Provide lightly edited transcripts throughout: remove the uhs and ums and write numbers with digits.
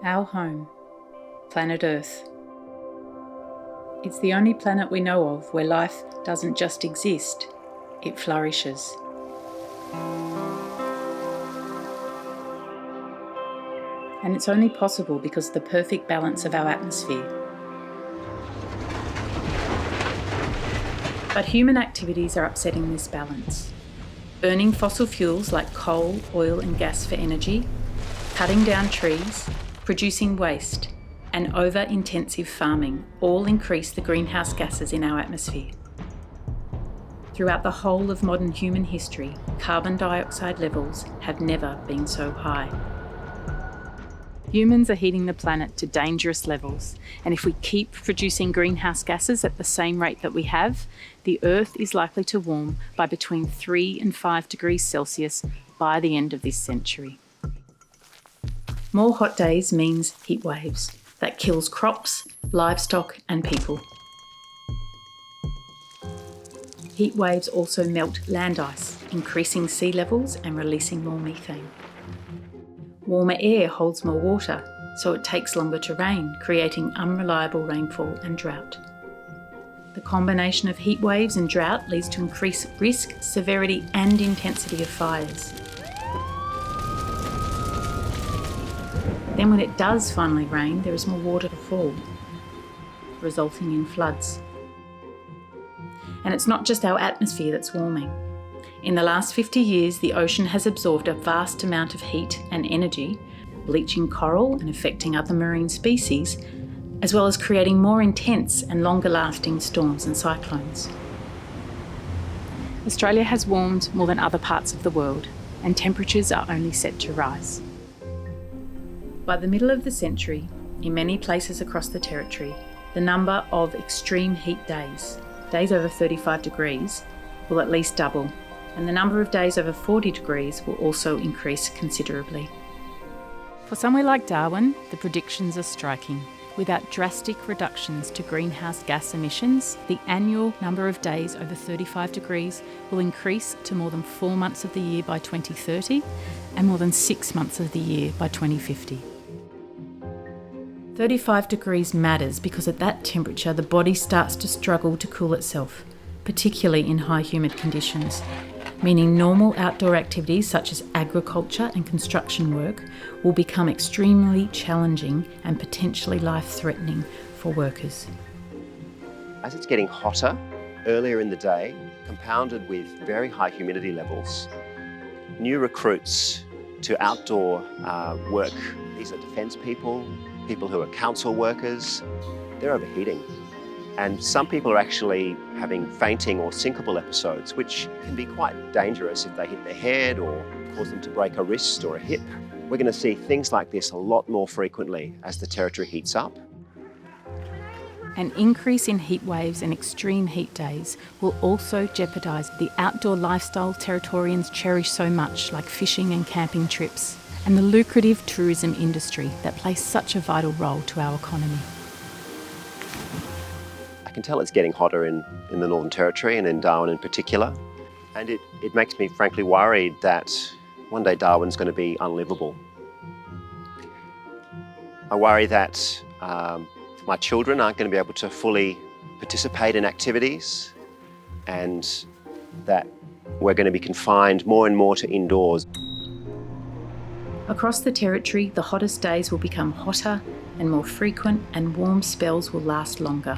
Our home, planet Earth. It's the only planet we know of where life doesn't just exist, it flourishes. And it's only possible because of the perfect balance of our atmosphere. But human activities are upsetting this balance. Burning fossil fuels like coal, oil and gas for energy, cutting down trees, producing waste, and over-intensive farming all increase the greenhouse gases in our atmosphere. Throughout the whole of modern human history, carbon dioxide levels have never been so high. Humans are heating the planet to dangerous levels, and if we keep producing greenhouse gases at the same rate that we have, the Earth is likely to warm by between 3 and 5 degrees Celsius by the end of this century. More hot days means heat waves that kills crops, livestock and people. Heat waves also melt land ice, increasing sea levels and releasing more methane. Warmer air holds more water, so it takes longer to rain, creating unreliable rainfall and drought. The combination of heat waves and drought leads to increased risk, severity and intensity of fires. Then when it does finally rain, there is more water to fall, resulting in floods. And it's not just our atmosphere that's warming. In the last 50 years, the ocean has absorbed a vast amount of heat and energy, bleaching coral and affecting other marine species, as well as creating more intense and longer-lasting storms and cyclones. Australia has warmed more than other parts of the world, and temperatures are only set to rise. By the middle of the century, in many places across the territory, the number of extreme heat days over 35 degrees, will at least double, and the number of days over 40 degrees will also increase considerably. For somewhere like Darwin, the predictions are striking. Without drastic reductions to greenhouse gas emissions, the annual number of days over 35 degrees will increase to more than 4 months of the year by 2030 and more than 6 months of the year by 2050. 35 degrees matters because at that temperature the body starts to struggle to cool itself, particularly in high humid conditions, meaning normal outdoor activities such as agriculture and construction work will become extremely challenging and potentially life-threatening for workers. As it's getting hotter earlier in the day, compounded with very high humidity levels, new recruits to outdoor work, these are defence people who are council workers, they're overheating. And some people are actually having fainting or syncopal episodes, which can be quite dangerous if they hit their head or cause them to break a wrist or a hip. We're going to see things like this a lot more frequently as the territory heats up. An increase in heat waves and extreme heat days will also jeopardise the outdoor lifestyle Territorians cherish so much, like fishing and camping trips, and the lucrative tourism industry that plays such a vital role to our economy. I can tell it's getting hotter in the Northern Territory and in Darwin in particular. And it makes me frankly worried that one day Darwin's going to be unlivable. I worry that my children aren't going to be able to fully participate in activities and that we're going to be confined more and more to indoors. Across the territory, the hottest days will become hotter and more frequent, and warm spells will last longer.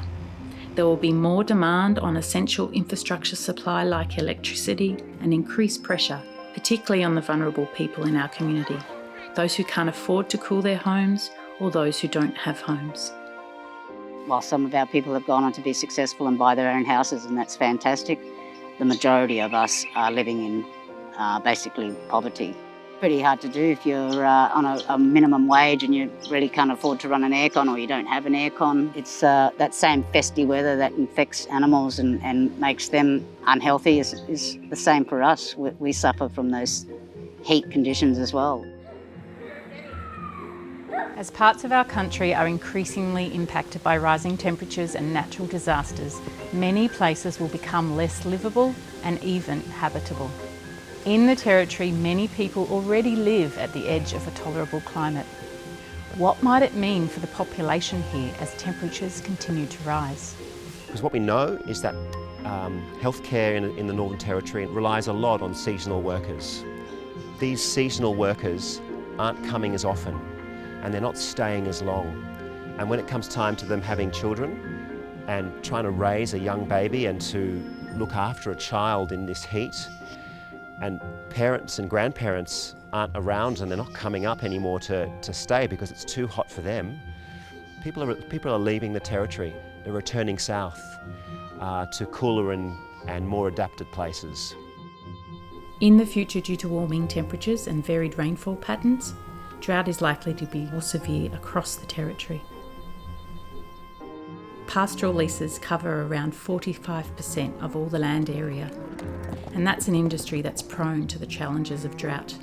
There will be more demand on essential infrastructure supply like electricity and increased pressure, particularly on the vulnerable people in our community, those who can't afford to cool their homes or those who don't have homes. While some of our people have gone on to be successful and buy their own houses, and that's fantastic, the majority of us are living in basically poverty. Pretty hard to do if you're on a minimum wage and you really can't afford to run an aircon or you don't have an aircon. It's that same festy weather that infects animals and makes them unhealthy is the same for us. We suffer from those heat conditions as well. As parts of our country are increasingly impacted by rising temperatures and natural disasters, many places will become less livable and even habitable. In the Territory, many people already live at the edge of a tolerable climate. What might it mean for the population here as temperatures continue to rise? Because what we know is that healthcare in the Northern Territory relies a lot on seasonal workers. These seasonal workers aren't coming as often and they're not staying as long. And when it comes time to them having children and trying to raise a young baby and to look after a child in this heat, and parents and grandparents aren't around and they're not coming up anymore to stay because it's too hot for them, people are leaving the Territory. They're returning south to cooler and more adapted places. In the future, due to warming temperatures and varied rainfall patterns, drought is likely to be more severe across the Territory. Pastoral leases cover around 45% of all the land area, and that's an industry that's prone to the challenges of drought.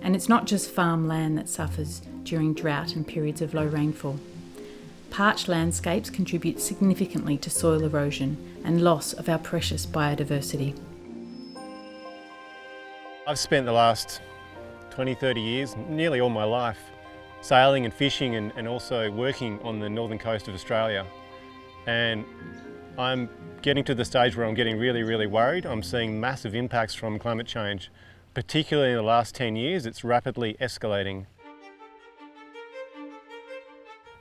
And it's not just farmland that suffers during drought and periods of low rainfall. Parched landscapes contribute significantly to soil erosion and loss of our precious biodiversity. I've spent the last 20-30 years, nearly all my life, sailing and fishing and also working on the northern coast of Australia. And I'm getting to the stage where I'm getting really worried. I'm seeing massive impacts from climate change. Particularly in the last 10 years, it's rapidly escalating.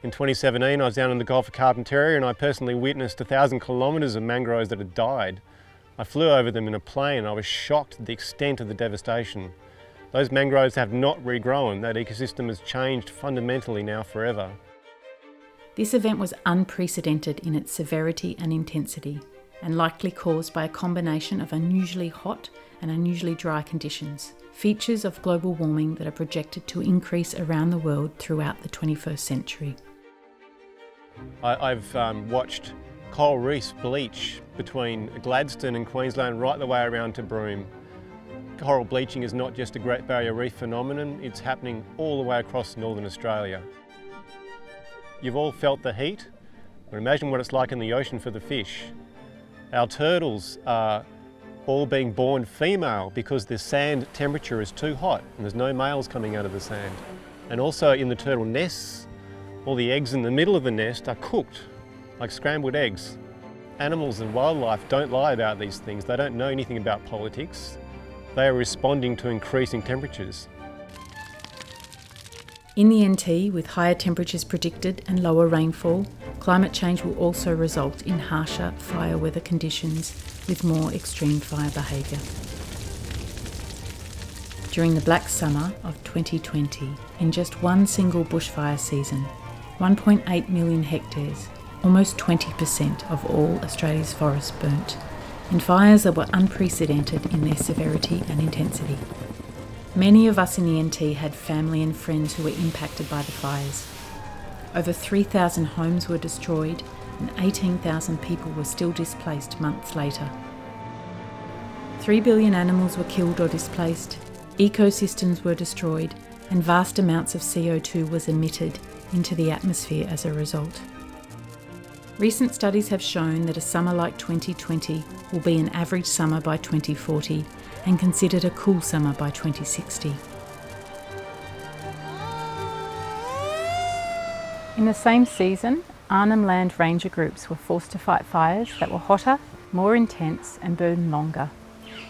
In 2017, I was down in the Gulf of Carpentaria and I personally witnessed 1,000 kilometres of mangroves that had died. I flew over them in a plane and I was shocked at the extent of the devastation. Those mangroves have not regrown. That ecosystem has changed fundamentally now forever. This event was unprecedented in its severity and intensity, and likely caused by a combination of unusually hot and unusually dry conditions, features of global warming that are projected to increase around the world throughout the 21st century. I've watched coral reefs bleach between Gladstone and Queensland right the way around to Broome. Coral bleaching is not just a Great Barrier Reef phenomenon, it's happening all the way across northern Australia. You've all felt the heat, but imagine what it's like in the ocean for the fish. Our turtles are all being born female because the sand temperature is too hot and there's no males coming out of the sand. And also in the turtle nests, all the eggs in the middle of the nest are cooked, like scrambled eggs. Animals and wildlife don't lie about these things. They don't know anything about politics. They are responding to increasing temperatures. In the NT, with higher temperatures predicted and lower rainfall, climate change will also result in harsher fire weather conditions with more extreme fire behaviour. During the Black Summer of 2020, in just one single bushfire season, 1.8 million hectares, almost 20% of all Australia's forests burnt, in fires that were unprecedented in their severity and intensity. Many of us in the NT had family and friends who were impacted by the fires. Over 3,000 homes were destroyed and 18,000 people were still displaced months later. 3 billion animals were killed or displaced, ecosystems were destroyed, and vast amounts of CO2 was emitted into the atmosphere as a result. Recent studies have shown that a summer like 2020 will be an average summer by 2040 and considered a cool summer by 2060. In the same season, Arnhem Land Ranger groups were forced to fight fires that were hotter, more intense and burned longer.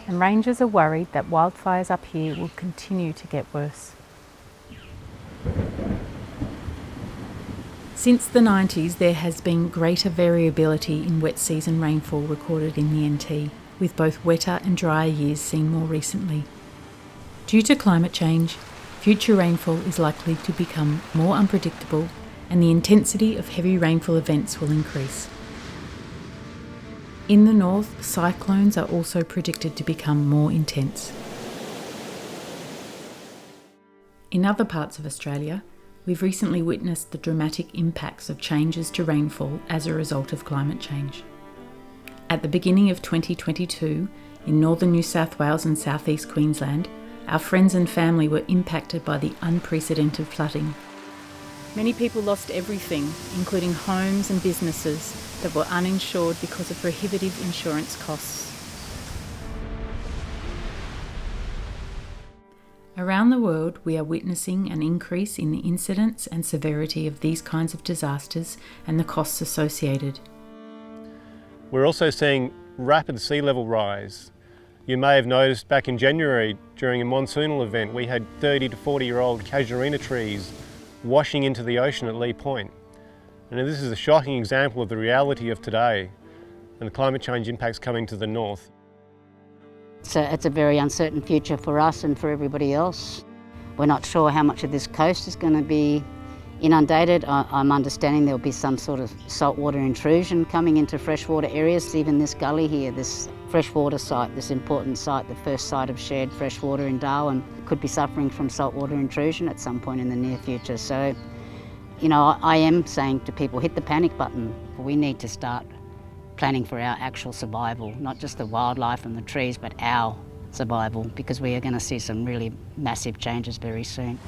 And rangers are worried that wildfires up here will continue to get worse. Since the 90s, there has been greater variability in wet season rainfall recorded in the NT, with both wetter and drier years seen more recently. Due to climate change, future rainfall is likely to become more unpredictable and the intensity of heavy rainfall events will increase. In the north, cyclones are also predicted to become more intense. In other parts of Australia, we've recently witnessed the dramatic impacts of changes to rainfall as a result of climate change. At the beginning of 2022, in northern New South Wales and southeast Queensland, our friends and family were impacted by the unprecedented flooding. Many people lost everything, including homes and businesses that were uninsured because of prohibitive insurance costs. Around the world, we are witnessing an increase in the incidence and severity of these kinds of disasters and the costs associated. We're also seeing rapid sea level rise. You may have noticed back in January during a monsoonal event we had 30 to 40-year-old casuarina trees washing into the ocean at Lee Point. And this is a shocking example of the reality of today and the climate change impacts coming to the north. It's a very uncertain future for us and for everybody else. We're not sure how much of this coast is going to be inundated. I'm understanding there'll be some sort of saltwater intrusion coming into freshwater areas, even this gully here, this freshwater site, this important site, the first site of shared freshwater in Darwin, could be suffering from saltwater intrusion at some point in the near future. So, you know, I am saying to people, hit the panic button. We need to start planning for our actual survival, not just the wildlife and the trees, but our survival, because we are going to see some really massive changes very soon.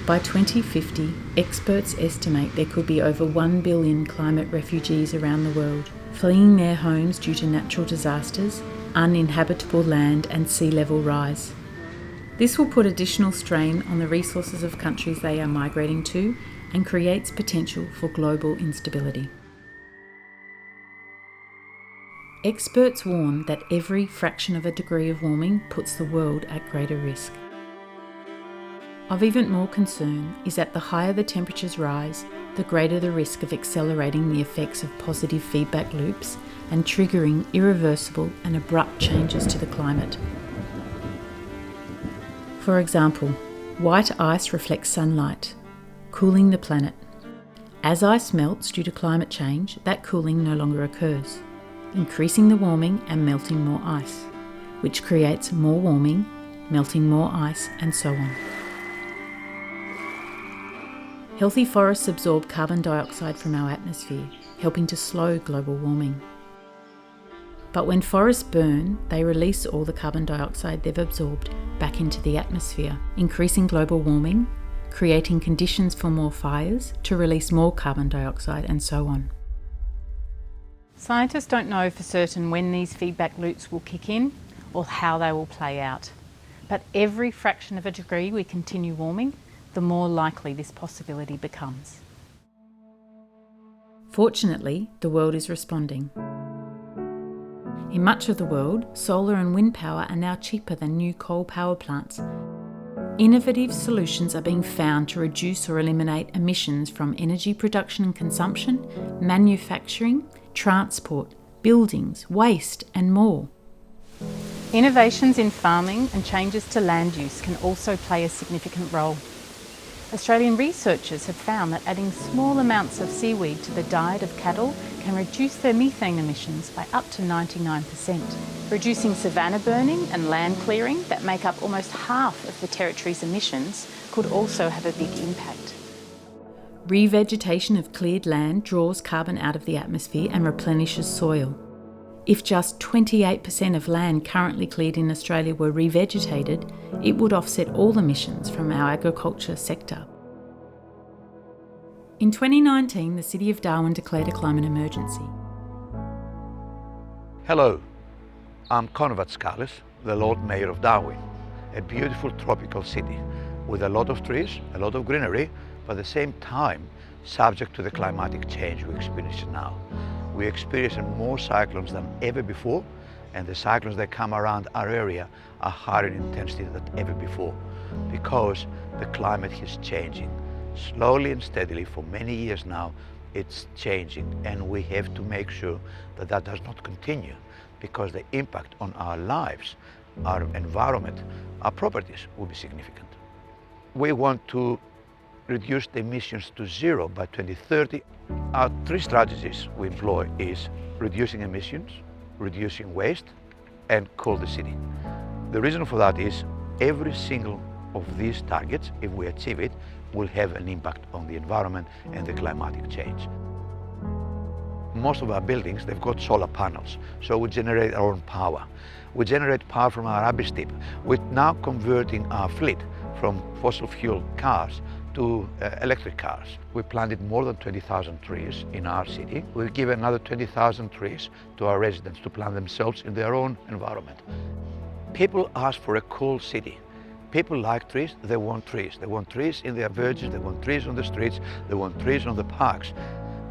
By 2050, experts estimate there could be over 1 billion climate refugees around the world, fleeing their homes due to natural disasters, uninhabitable land and sea level rise. This will put additional strain on the resources of countries they are migrating to and creates potential for global instability. Experts warn that every fraction of a degree of warming puts the world at greater risk. Of even more concern is that the higher the temperatures rise, the greater the risk of accelerating the effects of positive feedback loops and triggering irreversible and abrupt changes to the climate. For example, white ice reflects sunlight, cooling the planet. As ice melts due to climate change, that cooling no longer occurs, increasing the warming and melting more ice, which creates more warming, melting more ice, and so on. Healthy forests absorb carbon dioxide from our atmosphere, helping to slow global warming. But when forests burn, they release all the carbon dioxide they've absorbed back into the atmosphere, increasing global warming, creating conditions for more fires to release more carbon dioxide, and so on. Scientists don't know for certain when these feedback loops will kick in or how they will play out. But every fraction of a degree we continue warming, the more likely this possibility becomes. Fortunately, the world is responding. In much of the world, solar and wind power are now cheaper than new coal power plants. Innovative solutions are being found to reduce or eliminate emissions from energy production and consumption, manufacturing, transport, buildings, waste, and more. Innovations in farming and changes to land use can also play a significant role. Australian researchers have found that adding small amounts of seaweed to the diet of cattle can reduce their methane emissions by up to 99%. Reducing savanna burning and land clearing that make up almost half of the territory's emissions could also have a big impact. Revegetation of cleared land draws carbon out of the atmosphere and replenishes soil. If just 28% of land currently cleared in Australia were revegetated, it would offset all emissions from our agriculture sector. In 2019, the City of Darwin declared a climate emergency. Hello, I'm Conrad Scalis, the Lord Mayor of Darwin, a beautiful tropical city with a lot of trees, a lot of greenery, but at the same time subject to the climatic change we experience now. We experience more cyclones than ever before, and the cyclones that come around our area are higher in intensity than ever before because the climate is changing. Slowly and steadily for many years now, it's changing, and we have to make sure that that does not continue because the impact on our lives, our environment, our properties will be significant. We want to reduce the emissions to zero by 2030. Our three strategies we employ is reducing emissions, reducing waste, and cool the city. The reason for that is every single of these targets, if we achieve it, will have an impact on the environment and the climatic change. Most of our buildings, they've got solar panels, so we generate our own power. We generate power from our rubbish tip. We're now converting our fleet from fossil fuel cars to electric cars. We planted more than 20,000 trees in our city. We've given another 20,000 trees to our residents to plant themselves in their own environment. People ask for a cool city. People like trees, they want trees. They want trees in their villages, they want trees on the streets, they want trees on the parks.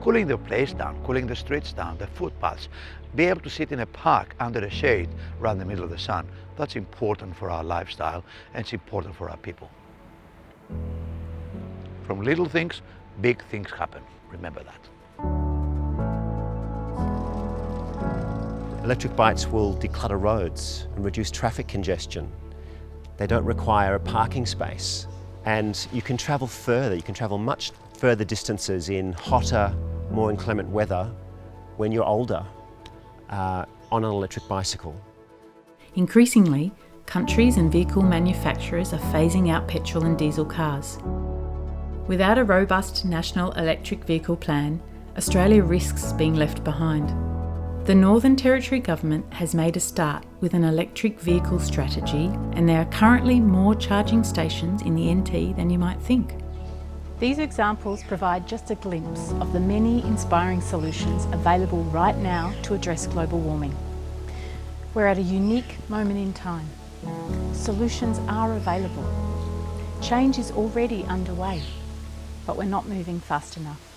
Cooling the place down, cooling the streets down, the footpaths, be able to sit in a park under a shade rather in the middle of the sun. That's important for our lifestyle and it's important for our people. From little things, big things happen. Remember that. Electric bikes will declutter roads and reduce traffic congestion. They don't require a parking space. And you can travel further, you can travel much further distances in hotter, more inclement weather when you're older on an electric bicycle. Increasingly, countries and vehicle manufacturers are phasing out petrol and diesel cars. Without a robust national electric vehicle plan, Australia risks being left behind. The Northern Territory Government has made a start with an electric vehicle strategy, and there are currently more charging stations in the NT than you might think. These examples provide just a glimpse of the many inspiring solutions available right now to address global warming. We're at a unique moment in time. Solutions are available. Change is already underway, but we're not moving fast enough.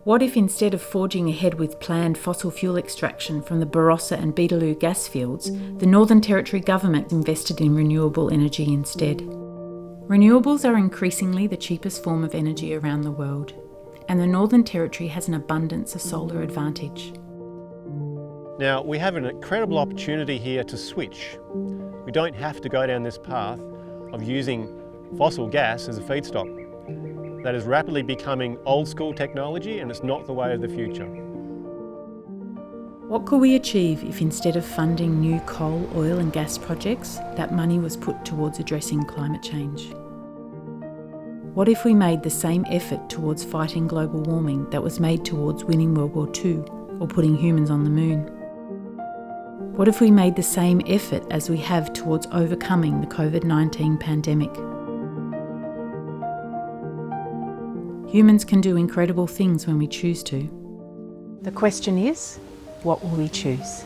What if instead of forging ahead with planned fossil fuel extraction from the Barossa and Beetaloo gas fields, the Northern Territory Government invested in renewable energy instead? Renewables are increasingly the cheapest form of energy around the world, and the Northern Territory has an abundance of solar advantage. Now, we have an incredible opportunity here to switch. We don't have to go down this path of using fossil gas as a feedstock. That is rapidly becoming old school technology and it's not the way of the future. What could we achieve if instead of funding new coal, oil and gas projects, that money was put towards addressing climate change? What if we made the same effort towards fighting global warming that was made towards winning World War II or putting humans on the moon? What if we made the same effort as we have towards overcoming the COVID-19 pandemic? Humans can do incredible things when we choose to. The question is, what will we choose?